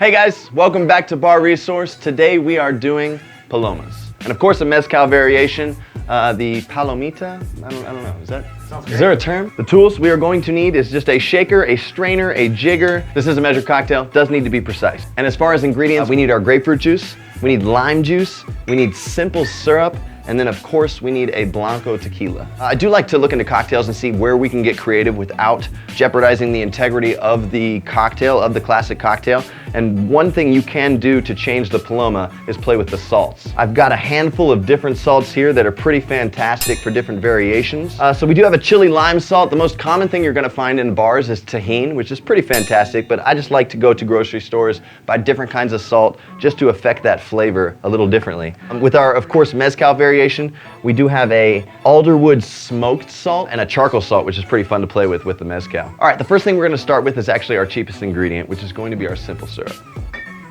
Hey guys, welcome back to BAResource. Today we are doing Palomas. And of course a mezcal variation, the Palomita. I don't know, is there a term? The tools we are going to need is just a shaker, a strainer, a jigger. This is a measured cocktail, does need to be precise. And as far as ingredients, we need our grapefruit juice, we need lime juice, we need simple syrup, and then of course we need a Blanco tequila. I do like to look into cocktails and see where we can get creative without jeopardizing the integrity of the cocktail, of the classic cocktail. And one thing you can do to change the Paloma is play with the salts. I've got a handful of different salts here that are pretty fantastic for different variations. So we do have a chili lime salt. The most common thing you're gonna find in bars is tahini, which is pretty fantastic, but I just like to go to grocery stores, buy different kinds of salt just to affect that flavor a little differently. With our, of course, mezcal variation, we do have a alderwood smoked salt and a charcoal salt, which is pretty fun to play with the mezcal. All right, the first thing we're gonna start with is actually our cheapest ingredient, which is going to be our simple syrup.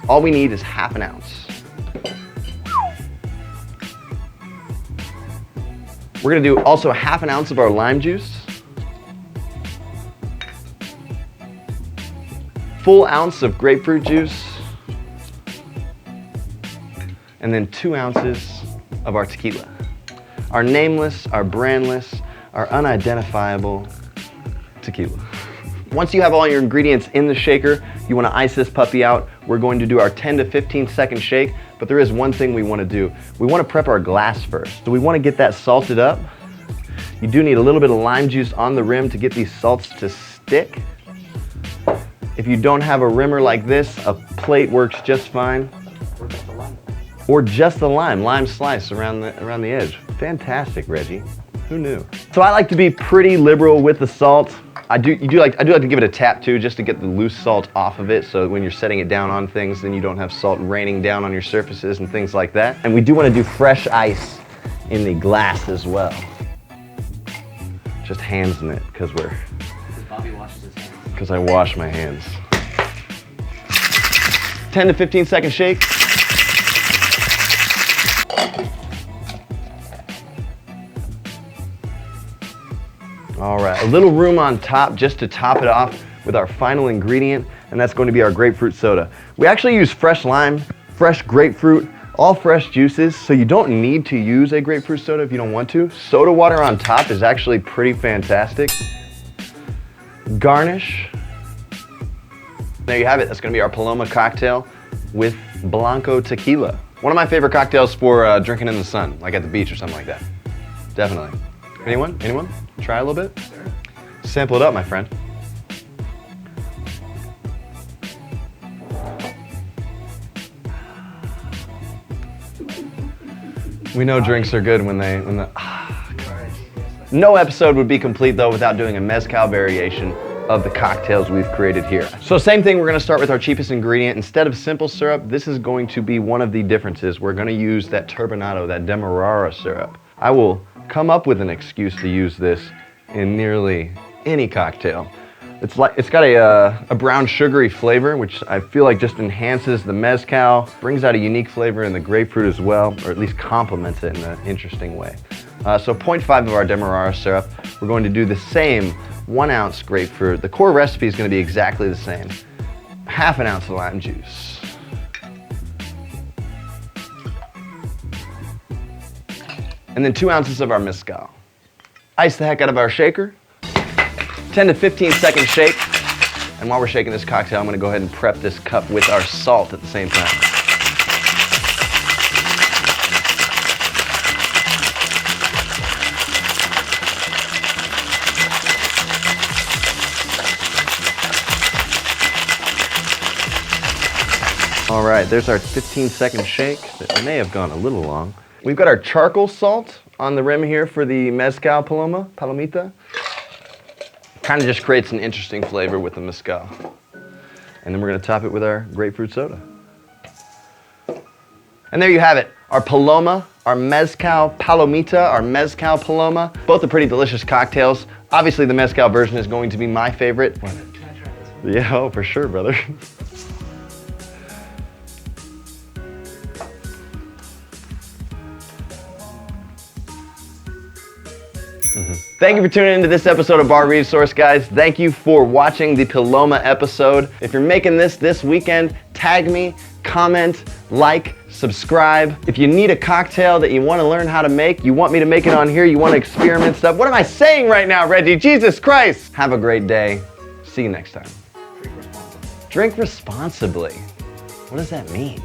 All we need is half an ounce. We're gonna do also half an ounce of our lime juice. Full ounce of grapefruit juice. And then 2 ounces of our tequila. Our nameless, our brandless, our unidentifiable tequila. Once you have all your ingredients in the shaker, you want to ice this puppy out. We're going to do our 10 to 15 second shake, but there is one thing we want to do. We want to prep our glass first. So we want to get that salted up. You do need a little bit of lime juice on the rim to get these salts to stick. If you don't have a rimmer like this, a plate works just fine. Or just the lime slice around the edge. Fantastic, Reggie. Who knew? So I like to be pretty liberal with the salt. I do like to give it a tap too, just to get the loose salt off of it, so when you're setting it down on things, then you don't have salt raining down on your surfaces and things like that. And we do want to do fresh ice in the glass as well. Just hands in it, because Bobby washes his hands. Because I wash my hands. 10 to 15 second shake. All right, a little room on top just to top it off with our final ingredient, and that's going to be our grapefruit soda. We actually use fresh lime, fresh grapefruit, all fresh juices, so you don't need to use a grapefruit soda if you don't want to. Soda water on top is actually pretty fantastic. Garnish. There you have it, that's gonna be our Paloma cocktail with Blanco tequila. One of my favorite cocktails for drinking in the sun, like at the beach or something like that. Definitely. Anyone? Try a little bit? Sure. Sample it up, my friend. We know drinks are good when No episode would be complete though without doing a mezcal variation of the cocktails we've created here. So same thing, we're gonna start with our cheapest ingredient. Instead of simple syrup, this is going to be one of the differences. We're gonna use that turbinado, that demerara syrup. I will come up with an excuse to use this in nearly any cocktail. It's got a brown sugary flavor, which I feel like just enhances the mezcal, brings out a unique flavor in the grapefruit as well, or at least complements it in an interesting way. So 0.5 of our demerara syrup. We're going to do the same 1 ounce grapefruit. The core recipe is going to be exactly the same. Half an ounce of lime juice. And then 2 ounces of our mezcal. Ice the heck out of our shaker. 10 to 15 second shake. And while we're shaking this cocktail, I'm gonna go ahead and prep this cup with our salt at the same time. All right, there's our 15-second shake. That may have gone a little long. We've got our charcoal salt on the rim here for the mezcal Palomita. Kind of just creates an interesting flavor with the mezcal. And then we're gonna top it with our grapefruit soda. And there you have it, our Paloma, our mezcal Palomita, our mezcal Paloma. Both are pretty delicious cocktails. Obviously the mezcal version is going to be my favorite. Can I try this one? Yeah, oh, for sure, brother. Mm-hmm. Thank you for tuning into this episode of BAResource, guys. Thank you for watching the Paloma episode. If you're making this weekend, tag me, comment, like, subscribe. If you need a cocktail that you want to learn how to make, you want me to make it on here, you want to experiment stuff. What am I saying right now, Reggie? Jesus Christ. Have a great day. See you next time. Drink responsibly. Drink responsibly. What does that mean?